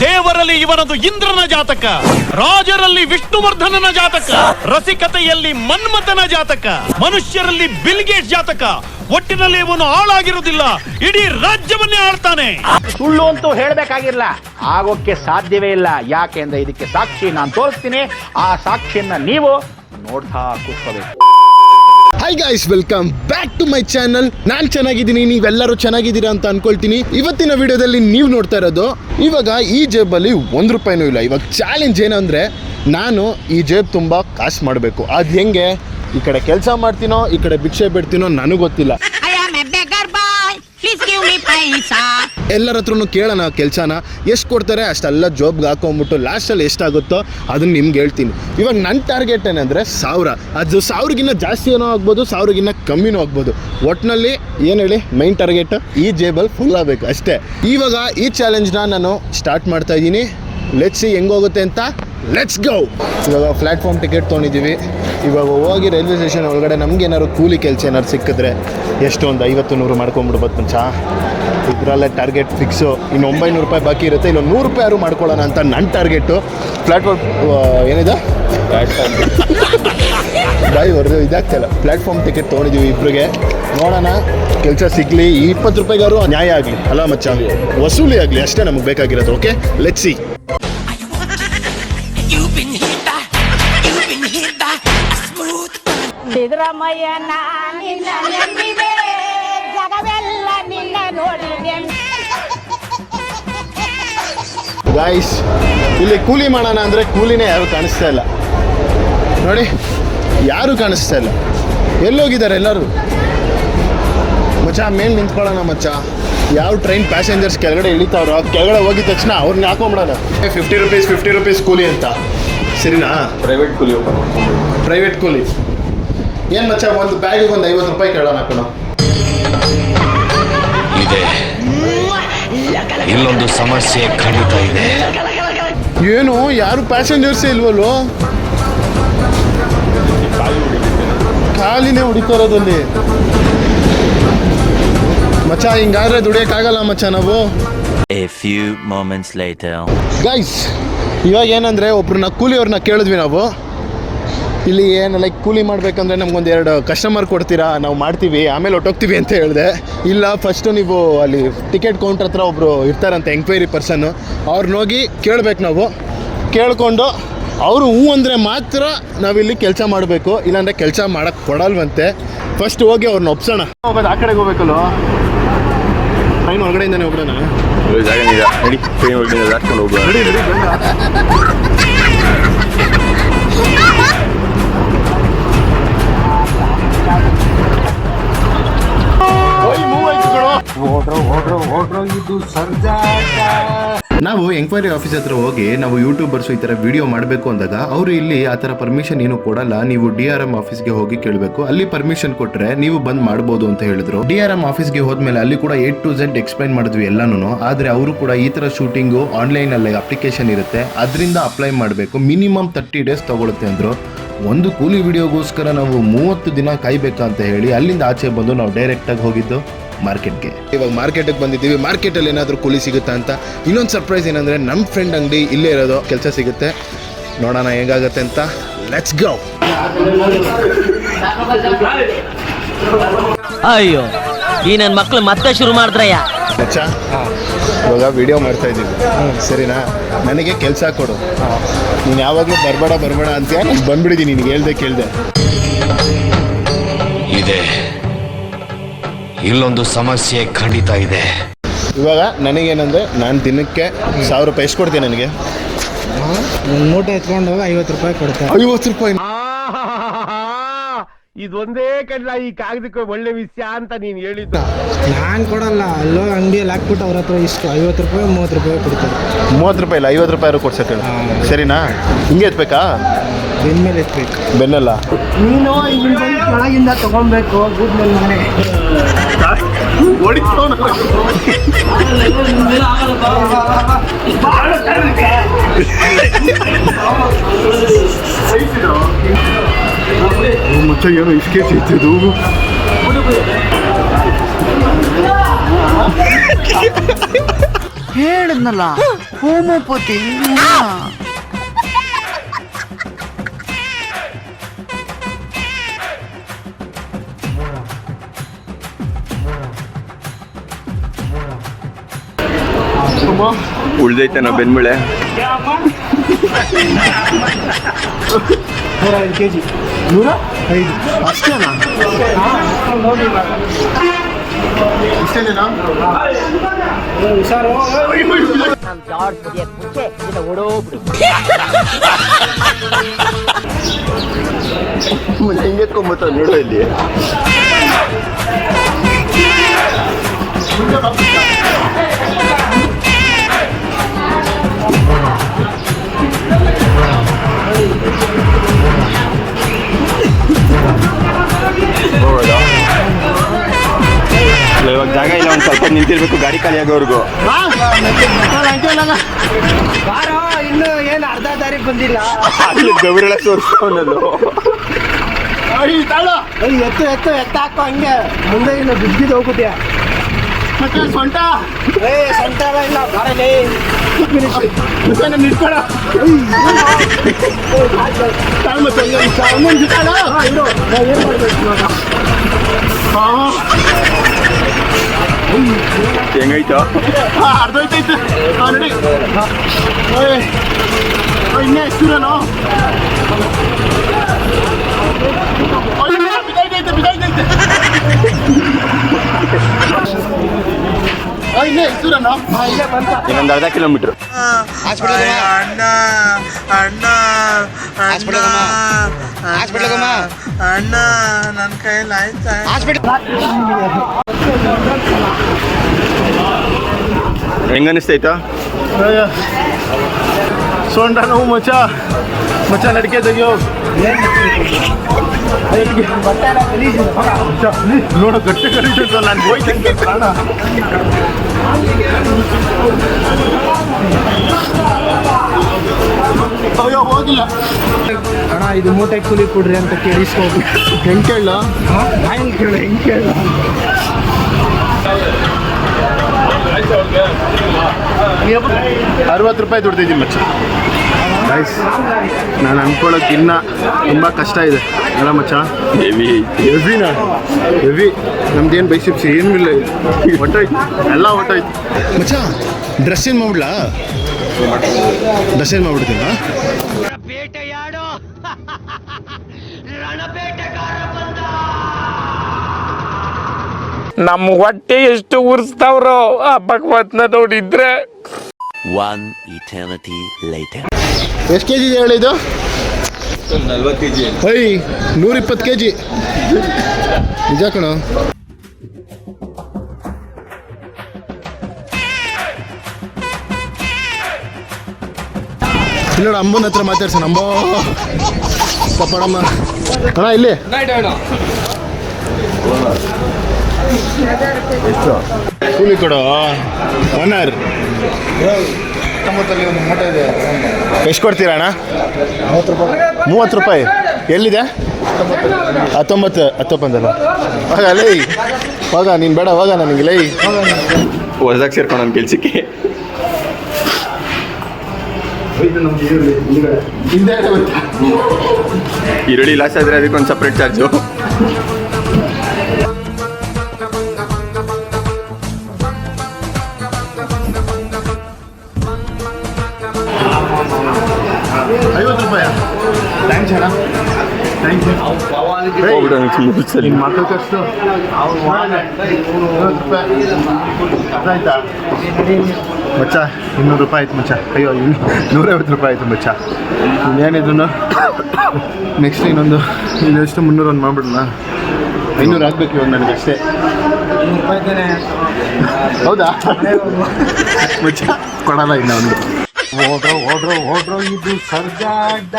ದೇವರಲ್ಲಿ ಇವನದು ಇಂದ್ರನ ಜಾತಕ, ರಾಜರಲ್ಲಿ ವಿಷ್ಣುವರ್ಧನನ ಜಾತಕ, ರಸಿಕತೆಯಲ್ಲಿ ಮನ್ಮಥನ ಜಾತಕ, ಮನುಷ್ಯರಲ್ಲಿ ಬಿಲ್ಗೇಟ್ ಜಾತಕ. ಒಟ್ಟಿನಲ್ಲಿ ಇವನು ಹಾಳಾಗಿರುವುದಿಲ್ಲ, ಇಡೀ ರಾಜ್ಯವನ್ನೇ ಆಳ್ತಾನೆ. ಸುಳ್ಳು ಅಂತೂ ಹೇಳ್ಬೇಕಾಗಿಲ್ಲ, ಆಗೋಕ್ಕೆ ಸಾಧ್ಯವೇ ಇಲ್ಲ. ಯಾಕೆಂದ್ರೆ ಇದಕ್ಕೆ ಸಾಕ್ಷಿ ನಾನು ತೋರಿಸ್ತೀನಿ, ಆ ಸಾಕ್ಷಿಯನ್ನ ನೀವು ನೋಡ್ತಾ ಕೂತ್ಕೋಬೇಕು. Hi guys, welcome back to my channel. ನಾನು ಚೆನ್ನಾಗಿದ್ದೀನಿ, ನೀವೆಲ್ಲರೂ ಚೆನ್ನಾಗಿದ್ದೀರಾ ಅಂತ ಅನ್ಕೊಳ್ತೀನಿ. ಇವತ್ತಿನ ವಿಡಿಯೋದಲ್ಲಿ ನೀವು ನೋಡ್ತಾ ಇರೋದು, ಇವಾಗ ಈ ಜೇಬಲ್ಲಿ ₹1 ಇಲ್ಲ. ಇವಾಗ ಚಾಲೆಂಜ್ ಏನಂದ್ರೆ, ನಾನು ಈ ಜೇಬ್ ತುಂಬ ಕಾಸು ಮಾಡಬೇಕು. ಅದು ಹೆಂಗೆ? ಈ ಕಡೆ ಕೆಲಸ ಮಾಡ್ತೀನೋ, ಈ ಕಡೆ ಭಿಕ್ಷೆ ಬಿಡ್ತೀನೋ ನನಗೆ ಗೊತ್ತಿಲ್ಲ. ಎಲ್ಲರ ಹತ್ರನೂ ಕೇಳೋಣ ಕೆಲಸನ, ಎಷ್ಟು ಕೊಡ್ತಾರೆ ಅಷ್ಟೆಲ್ಲ ಜಾಬ್ಗೆ ಹಾಕೊಂಡ್ಬಿಟ್ಟು ಲಾಸ್ಟಲ್ಲಿ ಎಷ್ಟಾಗುತ್ತೋ ಅದನ್ನು ನಿಮ್ಗೆ ಹೇಳ್ತೀನಿ. ಇವಾಗ ನನ್ನ ಟಾರ್ಗೆಟ್ ಏನಂದರೆ 1000. ಅದು 1000ಗಿನ್ನ ಜಾಸ್ತಿ ಏನೋ ಆಗ್ಬೋದು, 1000ಗಿನ್ನ ಕಮ್ಮಿನೂ ಆಗ್ಬೋದು. ಒಟ್ಟಿನಲ್ಲಿ ಏನು ಹೇಳಿ, ಮೈನ್ ಟಾರ್ಗೆಟ್ ಈ ಜೇಬಲ್ಲಿ ಫುಲ್ ಆಗಬೇಕು ಅಷ್ಟೇ. ಇವಾಗ ಈ ಚಾಲೆಂಜ್ನ ನಾನು ಸ್ಟಾರ್ಟ್ ಮಾಡ್ತಾ ಇದ್ದೀನಿ. ಲೆಟ್ಸ್ ಸಿ ಹೆಂಗೋಗುತ್ತೆ ಅಂತ. Let's go. ಇವಾಗ ಪ್ಲ್ಯಾಟ್ಫಾರ್ಮ್ ಟಿಕೆಟ್ ತೊಗೊಂಡಿದ್ದೀವಿ. ಇವಾಗ ಹೋಗಿ ರೈಲ್ವೆ ಸ್ಟೇಷನ್ ಒಳಗಡೆ ನಮ್ಗೆ ಏನಾದ್ರು ಕೂಲಿ ಕೆಲಸ ಏನಾದ್ರು ಸಿಕ್ಕಿದ್ರೆ ಎಷ್ಟು ಒಂದು 50-100 ಮಾಡ್ಕೊಂಬಿಡ್ಬೋದು ಮುಂಚ. ಇದರಲ್ಲೇ ಟಾರ್ಗೆಟ್ ಫಿಕ್ಸು. ಇನ್ನು ₹900 ಬಾಕಿ ಇರುತ್ತೆ, ಇನ್ನು ₹100 ಮಾಡ್ಕೊಳ್ಳೋಣ ಅಂತ ನನ್ನ ಟಾರ್ಗೆಟು. ಪ್ಲ್ಯಾಟ್ಫಾರ್ಮ್ ಏನಿದೆ ಬಾಯಿ ಹೊರದು ಇದಾಗ್ತಾಯಿಲ್ಲ. ಪ್ಲ್ಯಾಟ್ಫಾರ್ಮ್ ಟಿಕೆಟ್ ತೊಗೊಂಡಿದ್ದೀವಿ ಇಬ್ಬರಿಗೆ. ನೋಡೋಣ ಕೆಲಸ ಸಿಗಲಿ, ಈ ₹20 ನ್ಯಾಯ ಆಗಲಿ ಅಲ್ಲ ಮಚ್ಚ, ವಸೂಲಿ ಆಗಲಿ, ಅಷ್ಟೇ ನಮಗೆ ಬೇಕಾಗಿರೋದು. Okay, let's see. ಸಿದ್ದರಾಮಯ್ಯನ ನಿನ್ನ ನಂಬಿದೆ, ಜಗವೆಲ್ಲ ನಿನ್ನ ನೋಡಿದೆ. ಗಾಯ್ಸ್, ಇಲ್ಲಿ ಕೂಲಿ ಮಾಡೋಣ ಅಂದರೆ ಕೂಲಿನೇ ಯಾರು ಕಾಣಿಸ್ತಾ ಇಲ್ಲ ನೋಡಿ, ಯಾರು ಕಾಣಿಸ್ತಾ ಇಲ್ಲ. ಎಲ್ಲೋಗಿದ್ದಾರೆ ಎಲ್ಲರೂ? ಮಚ್ಚ ಮೇಲೆ ನಿಂತ್ಕೊಳ್ಳೋಣ ಮಚ್ಚ. ಯಾವ ಟ್ರೈನ್ ಪ್ಯಾಸೆಂಜರ್ಸ್ ಕೆಳಗಡೆ ಇಳಿತಾವ್ರೋ, ಕೆಳಗಡೆ ಹೋಗಿದ ತಕ್ಷಣ ಅವ್ರನ್ನ ಹಾಕೊಂಬಿಡೋಣ. ₹50 ಕೂಲಿ ಅಂತ, ಸರಿನಾ? ಪ್ರೈವೇಟ್ ಕೂಲಿ ಏನು ಮಚ್ಚ, ಒಂದು ಬ್ಯಾಗಿಗೆ ಒಂದು ₹50 ಕೇಳೋಣ ಕಣ. ಇದೆ, ಇಲ್ಲೊಂದು ಸಮಸ್ಯೆ ಖಂಡಿತ ಇದೆ. ಏನು, ಯಾರು ಪ್ಯಾಸೆಂಜರ್ಸೇ ಇಲ್ವಲ್ಲೋ? ಖಾಲಿನೇ ಹೊಡಿತಾರೋದಲ್ಲಿ ಮಚ್ಚ. ಹಿಂಗಾದ್ರೆ ದುಡಿಯೋಕ್ಕಾಗಲ್ಲ ಮಚ್ಚ ನಾವು. A few moments later. Guys, ಇವಾಗ ಏನಂದರೆ, ಒಬ್ರನ್ನ ಕೂಲಿಯವ್ರನ್ನ ಕೇಳಿದ್ವಿ ನಾವು. ಇಲ್ಲಿ ಏನು ಲೈಕ್ ಕೂಲಿ ಮಾಡಬೇಕಂದ್ರೆ ನಮ್ಗೊಂದು 2 ಕಸ್ಟಮರ್ ಕೊಡ್ತೀರಾ, ನಾವು ಮಾಡ್ತೀವಿ ಆಮೇಲೆ ಹೊಟ್ಟೋಗ್ತೀವಿ ಅಂತ ಹೇಳಿದೆ. ಇಲ್ಲ, ಫಸ್ಟು ನೀವು ಅಲ್ಲಿ ಟಿಕೆಟ್ ಕೌಂಟ್ರ್ ಹತ್ರ ಒಬ್ಬರು ಇರ್ತಾರಂತೆ, ಎಂಕ್ವೈರಿ ಪರ್ಸನ್ನು. ಅವ್ರನ್ನ ಹೋಗಿ ಕೇಳಬೇಕು ನಾವು. ಕೇಳಿಕೊಂಡು ಅವರು ಹ್ಞೂ ಅಂದರೆ ಮಾತ್ರ ನಾವಿಲ್ಲಿ ಕೆಲಸ ಮಾಡಬೇಕು, ಇಲ್ಲಾಂದರೆ ಕೆಲಸ ಮಾಡೋಕ್ಕೆ ಕೊಡಲ್ವಂತೆ. ಫಸ್ಟ್ ಹೋಗಿ ಅವ್ರನ್ನ ಒಪ್ಸೋಣ. ಹೋಗೋದು ಆ ಕಡೆಗೆ ಹೋಗ್ಬೇಕಲ್ಲ, ಟ್ರೈನ್ ಹೊರಗಡೆಯಿಂದನೇ ಹೋಗೋಣ. ನಾವು ಎಂಕ್ವೈರಿ ಆಫೀಸ್ ಹತ್ರ ಹೋಗಿ ನಾವು ಯೂಟ್ಯೂಬರ್ಸು ಈ ಥರ ವಿಡಿಯೋ ಮಾಡಬೇಕು ಅಂದಾಗ ಅವರು ಇಲ್ಲಿ ಆ ಥರ ಪರ್ಮಿಷನ್ ಏನು ಕೊಡಲ್ಲ. ನೀವು DRM ಆಫೀಸ್ಗೆ ಹೋಗಿ ಕೇಳಬೇಕು, ಅಲ್ಲಿ ಪರ್ಮಿಷನ್ ಕೊಟ್ಟರೆ ನೀವು ಬಂದ್ ಮಾಡ್ಬೋದು ಅಂತ ಹೇಳಿದ್ರು. DRM ಆಫೀಸ್ಗೆ ಹೋದ್ಮೇಲೆ ಅಲ್ಲಿ ಕೂಡ A to Z ಎಕ್ಸ್ಪ್ಲೈನ್ ಮಾಡಿದ್ವಿ ಎಲ್ಲಾನು. ಆದರೆ ಅವರು ಕೂಡ ಈ ಥರ ಶೂಟಿಂಗು ಆನ್ಲೈನಲ್ಲಿ ಅಪ್ಲಿಕೇಶನ್ ಇರುತ್ತೆ, ಅದರಿಂದ ಅಪ್ಲೈ ಮಾಡಬೇಕು, ಮಿನಿಮಮ್ 30 days ತಗೊಳುತ್ತೆ ಅಂದರು. ಒಂದು ಕೂಲಿ ವಿಡಿಯೋಗೋಸ್ಕರ ನಾವು 30 ದಿನ ಕಾಯ್ಬೇಕಂತ ಹೇಳಿ ಅಲ್ಲಿಂದ ಆಚೆ ಬಂದು ನಾವು ಡೈರೆಕ್ಟಾಗಿ ಹೋಗಿದ್ದು ಮಾರ್ಕೆಟ್ಗೆ. ಇವಾಗ ಮಾರ್ಕೆಟಿಗೆ ಬಂದಿದ್ದೀವಿ. ಮಾರ್ಕೆಟಲ್ಲಿ ಏನಾದರೂ ಕೂಲಿ ಸಿಗುತ್ತಾ ಅಂತ. ಇನ್ನೊಂದು ಸರ್ಪ್ರೈಸ್ ಏನಂದರೆ, ನಮ್ಮ ಫ್ರೆಂಡ್ ಅಂಗಡಿ ಇಲ್ಲೇ ಇರೋದು, ಕೆಲಸ ಸಿಗುತ್ತೆ. ನೋಡೋಣ ಹೇಗಾಗುತ್ತೆ ಅಂತ. Let's go. ಅಯ್ಯೋ, ಈ ನನ್ನ ಮಕ್ಳು ಮತ್ತೆ ಶುರು ಮಾಡಿದ್ರಯ್ಯ. ಅಚ್ಚಾ, ಇವಾಗ ವಿಡಿಯೋ ಮಾಡ್ತಾ ಇದ್ದೀವಿ, ಸರಿನಾ? ನನಗೆ ಕೆಲಸ ಕೊಡು. ನೀನು ಯಾವಾಗಲೂ ಬರಬೇಡ ಅಂತ ಬಂದ್ಬಿಡಿದ್ದೀನಿ. ನಿನಗೆ ಹೇಳ್ದೆ ಕೇಳಿದೆ. ಇದೆ, ಇಲ್ಲೊಂದು ಸಮಸ್ಯೆ ಖಂಡಿತ ಇದೆ. ಇವಾಗ ನನಗೇನಂದರೆ, ನಾನು ದಿನಕ್ಕೆ ₹1000 ಎಷ್ಟು ಕೊಡ್ತೀನಿ ನನಗೆ? ಮೂಟೆ ಎತ್ಕೊಂಡು ಹೋಗಿ ₹50 ಕೊಡ್ತಾರೆ. ₹50? ಇದೊಂದೇ ಕಡ್ಲ ಈ ಕಾಗದಕ್ಕೆ ಒಳ್ಳೆ ವಿಷಯ ಅಂತ ನೀನು ಹೇಳಿದ್ದು. ನಾನು ಕೊಡಲ್ಲ, ಅಲ್ಲೋ ಅಂಗಡಿಯಲ್ಲಿ ಹಾಕ್ಬಿಟ್ಟು ಅವ್ರ ಹತ್ರ ಇಷ್ಟು ₹50 ₹30 ಕೊಡ್ತಾರೆ. ₹30 ಇಲ್ಲ, ₹50 ಕೊಡ್ಸಕ್ಕೆ ಸರಿನಾ? ಹಿಂಗೆ ಎತ್ಬೇಕಾ? ಬೆನ್ಮೇಲೆ ಎತ್ಬೇಕು. ಬೆನ್ನಲ್ಲ, ನೀನು ಇಲ್ಲಿ ಬಂದು ಕೆಳಗಿಂದ ತಗೊಬೇಕು. ಗೂಡ್ಮೇಲೆ ಮನೆ ಮಚ್ಚ, ಏನೋ ಇಸ್ಕೆ ಸಿಗ್ತಿದ್ದು. ಹೇಳಿದ್ನಲ್ಲ ಉಳ್ದೈತೆ ನಾವು ಬೆನ್ಮೂಳೆ 105 kg 105 ಅಷ್ಟೇನಾ? ಇಷ್ಟೇನೇನಾ? ಹುಷಾರು ನಮ್ ಜಾರ್ಜ್ ಮುಗಿಯಕ್ ಮುಂಚೆ ಇದು ಓಡೋಗ್ಬಿಡು. ಹೆಂಗೆ ಎತ್ಕೊಂಬತ್ತ ನೋಡು ಇಲ್ಲಿ. ಇವಾಗ ಜಾಗ ಇಲ್ಲ, ಒಂದು ಸ್ವಲ್ಪ ನಿಂತಿರ್ಬೇಕು ಗಾಡಿ ಖಾಲಿ ಆಗೋವರೆಗೂ. ಬಾರೋ ಇನ್ನು ಏನು ಅರ್ಧ ದಾರಿ ಬಂದಿಲ್ಲ. ಅಲ್ಲಿ ಗೌರಳ ತೋರಿಸ್ತಾವನಲ್ಲೂ. ಎತ್ತು ಎತ್ತು ಎತ್ತ ಹಾಕೋ ಹಂಗೆ ಮುಂದೆ ಇನ್ನು ಬಿದ್ದಿದ್ದು ಹೋಗ್ಬಿಟ್ಯಾ. ಮತ್ತೆ ಸೊಂಟ ಸಂಟ ಇಲ್ಲ ಬಾರಲೇ ನಿಡ್ಕೊಳ ಹೆಂಗೈತೋ ಅರ್ಧ ಐತೈತೆ ನೋಡಿ. ಇನ್ನೇ ಎಷ್ಟಿರನೋ ಬಿದ್ದೈತೈತೆ ಬಿದ್ದೈತೈತೆ. ಇನ್ನೇ ಎಷ್ಟಿರನೋ ಇಲ್ಲೇ ಬಂತ. ಇನ್ನೊಂದು ಅರ್ಧ ಕಿಲೋಮೀಟ್ರ್. ಅಣ್ಣ ನನ್ನ ಕೈಯಲ್ಲಿ ಆಯ್ತಾ ಹೆಂಗನಿಸ್ತೈತಾ? ಸೊಂಟ ನೋವು ಮಚ್ಚ ಮಚ್ಚ ನಡಿಕೆ ತೆಗಿಯೋ ನೋಡು ಗಟ್ಟಿ ಕರೀತಿತ್ತು ನಾನು ಹೋಯ್ತಂಗೆ ಪ್ರಾಣ. ಅಯ್ಯೋ ಹೋಗಿಲ್ಲ ಅಣ್ಣ ಇದು ಮೂಟೆ ಕೂಲಿ ಕೊಡ್ರಿ ಅಂತ ಕೇಳಿಸ್ಕೋದು. ಹೆಂಗೆ ಕೇಳ ಹೆಂಗೆ ಕೇಳು ಹೆಂಗೆ ಕೇಳು. 60 ರೂಪಾಯಿ ದುಡ್ದಿದ್ದೀನಿ ಮಚ್ಚ. ಗೈಸ್ ನಾನು ಅನ್ಕೊಳ್ಳೋಕ್ಕಿನ್ನ ತುಂಬ ಕಷ್ಟ ಇದೆ ಅಲ್ಲ ಮಚ್ಚ. ಹೆವಿನಾ ಹೆವಿ. ನಮ್ದೇನು ಬೈಸಿಪ್ಸ್ ಏನೂ ಇಲ್ಲ, ಹೊಟ್ಟೋಯ್ತು ಎಲ್ಲ ಹೊಟ್ಟೋಯ್ತು ಮಚ್ಚ. ಡ್ರೆಸ್ ಏನು ಮಾಡ್ಬಿಡ್ಲಾ? ಡ್ರೆಸ್ ಏನು ಮಾಡ್ಬಿಡ್ತೀನ? ನಮ್ಮ ಹೊಟ್ಟೆ ಎಷ್ಟು ಉರ್ಸ್ತಾವ್ರೋ ಆ ಭಗವತ್ನ ನೋಡಿದ್ರೆ. One eternity later. ಎಷ್ಟು ಕೆ ಜಿ ಇದೆ ಹೇಳಿದ್ದು? 40 kg. 120 kg ನಿಜ ಕಣೋ. ಇಲ್ಲ ಅಂಬನ ಹತ್ರ ಮಾತಾಡ್ಸೋಣ. ಅಂಬೋ ಪಪ್ಪಡಮ್ಮ ಅಣ್ಣ ಇಲ್ಲಿ ಎಷ್ಟು ಕೂಲಿ ಕೊಡು ಓನರ್. 90 ಒಂದು ಮೂಟೆ ಇದೆ. ಎಷ್ಟು ಕೊಡ್ತೀರಾ ಅಣ್ಣ? 30 ರೂಪಾಯಿ. ಎಲ್ಲಿದೆ? 19 ಹೋಗ ಲೈ ಹೋಗ. ನೀನು ಬೇಡ ಹೋಗ ನನಗೆ ಲೈ. ಹೊಸದಾಗಿ ಸೇರ್ಕೊಂಡು ನಮ್ಮ ಕೆಲ್ಸಕ್ಕೆ. ಈರುಳ್ಳಿ ಲಾಸ್ ಆದರೆ ಅದಕ್ಕೊಂದು ಸಪ್ರೇಟ್ ಚಾರ್ಜು. ಥ್ಯಾಂಕ್ಸ್ ಅಣ್ಣ, ಥ್ಯಾಂಕ್ ಯು. ನಿನ್ನ ಮಕ್ಕಳಷ್ಟು ಆಯ್ತಾ ಮಚ್ಚ? 200 ರೂಪಾಯಿ ಆಯ್ತು ಮಚ್ಚ. ಅಯ್ಯೋ 150 ರೂಪಾಯಿ ಆಯಿತು ಮಚ್ಚ. ಇನ್ನೇನಿದ್ರು ನೆಕ್ಸ್ಟ್ ಇನ್ನೊಂದು ಇನ್ನೆಷ್ಟು 300 ಒಂದು ಮಾಡ್ಬಿಡೋಣ. 500 ಆಗಬೇಕು ಇವಾಗ ನನಗಷ್ಟೇ. ಹೌದಾ ಮಚ್ಚ? ಕೊಡಲ್ಲ ಇನ್ನು ಅವನು. ಓಡ್ರೋ ಇದು ಸರ್ಗಾಡ,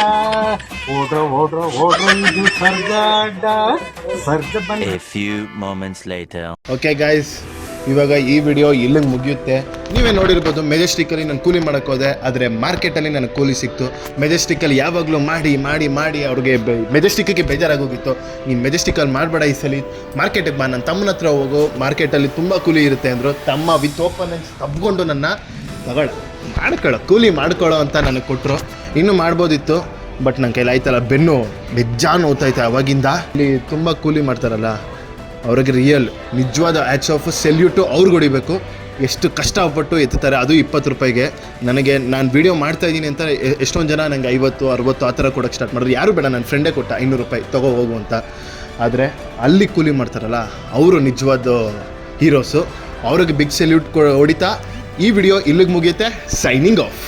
ಓಡ್ರೋ ಇದು ಸರ್ಗಾಡ ಸರ್ಗ ಬಂದ. A few moments later. Okay guys, ಇವಾಗ ಈ ವಿಡಿಯೋ ಇಲ್ಲಿಗೆ ಮುಗಿಯುತ್ತೆ. ನೀವೇ ನೋಡಿರ್ಬೋದು, ಮೆಜೆಸ್ಟಿಕ್ಕಲ್ಲಿ ನಾನು ಕೂಲಿ ಮಾಡೋಕ್ಕೆ ಹೋದೆ, ಆದರೆ ಮಾರ್ಕೆಟಲ್ಲಿ ನನಗೆ ಕೂಲಿ ಸಿಕ್ತು. ಮೆಜೆಸ್ಟಿಕ್ಕಲ್ಲಿ ಯಾವಾಗಲೂ ಮಾಡಿ ಮಾಡಿ ಮಾಡಿ ಅವ್ರಿಗೆ ಮೆಜೆಸ್ಟಿಕ್ಕಿಗೆ ಬೇಜಾರಾಗೋಗಿತ್ತು. ನೀನು ಮೆಜೆಸ್ಟಿಕ್ಕಲ್ಲಿ ಮಾಡಬೇಡ, ಈ ಸಲ ಮಾರ್ಕೆಟಿಗೆ ಬಾ, ನನ್ನ ತಮ್ಮನ ಹತ್ರ ಹೋಗು, ಮಾರ್ಕೆಟಲ್ಲಿ ತುಂಬ ಕೂಲಿ ಇರುತ್ತೆ ಅಂದರು. ತಮ್ಮ ವಿತ್ ಓಪನ್ ತಬ್ಕೊಂಡು ನನ್ನ ತಗೊಳ್ಳ ಕೂಲಿ ಮಾಡ್ಕೊಳ್ಳೋ ಅಂತ ನನಗೆ ಕೊಟ್ಟರು. ಇನ್ನೂ ಮಾಡ್ಬೋದಿತ್ತು, ಬಟ್ ನನ್ನ ಕೈಲಿ ಆಯ್ತಲ್ಲ, ಬೆನ್ನು ಬೆಜ್ಜಾನ್ ಹೋಗ್ತೈತೆ ಅವಾಗಿಂದ. ಇಲ್ಲಿ ತುಂಬ ಕೂಲಿ ಮಾಡ್ತಾರಲ್ಲ ಅವ್ರಿಗೆ ನಿಜವಾದ ಹ್ಯಾಟ್ಸ್ ಆಫ್, ಸೆಲ್ಯೂಟು ಅವ್ರಿಗೆ ಹೊಡಿಬೇಕು. ಎಷ್ಟು ಕಷ್ಟಪಟ್ಟು ಎತ್ತುತ್ತಾರೆ, ಅದು 20 ರೂಪಾಯಿಗೆ. ನಾನು ವೀಡಿಯೋ ಮಾಡ್ತಾಯಿದ್ದೀನಿ ಅಂತ ಎಷ್ಟೊಂದು ಜನ ನನಗೆ 50, 60 ಆ ಥರ ಕೊಡೋಕ್ಕೆ ಸ್ಟಾರ್ಟ್ ಮಾಡಿದ್ರು. ಯಾರು ಬೇಡ, ನನ್ನ ಫ್ರೆಂಡೇ ಕೊಟ್ಟ 500 ರೂಪಾಯಿ ತೊಗೋ ಹೋಗು ಅಂತ. ಆದರೆ ಅಲ್ಲಿ ಕೂಲಿ ಮಾಡ್ತಾರಲ್ಲ ಅವರು ನಿಜವಾದ ಹೀರೋಸು. ಅವ್ರಿಗೆ ಬಿಗ್ ಸೆಲ್ಯೂಟ್ ಹೊಡಿತಾ ಈ ವಿಡಿಯೋ ಇಲ್ಲಿಗೆ ಮುಗಿಯುತ್ತೆ. Signing off.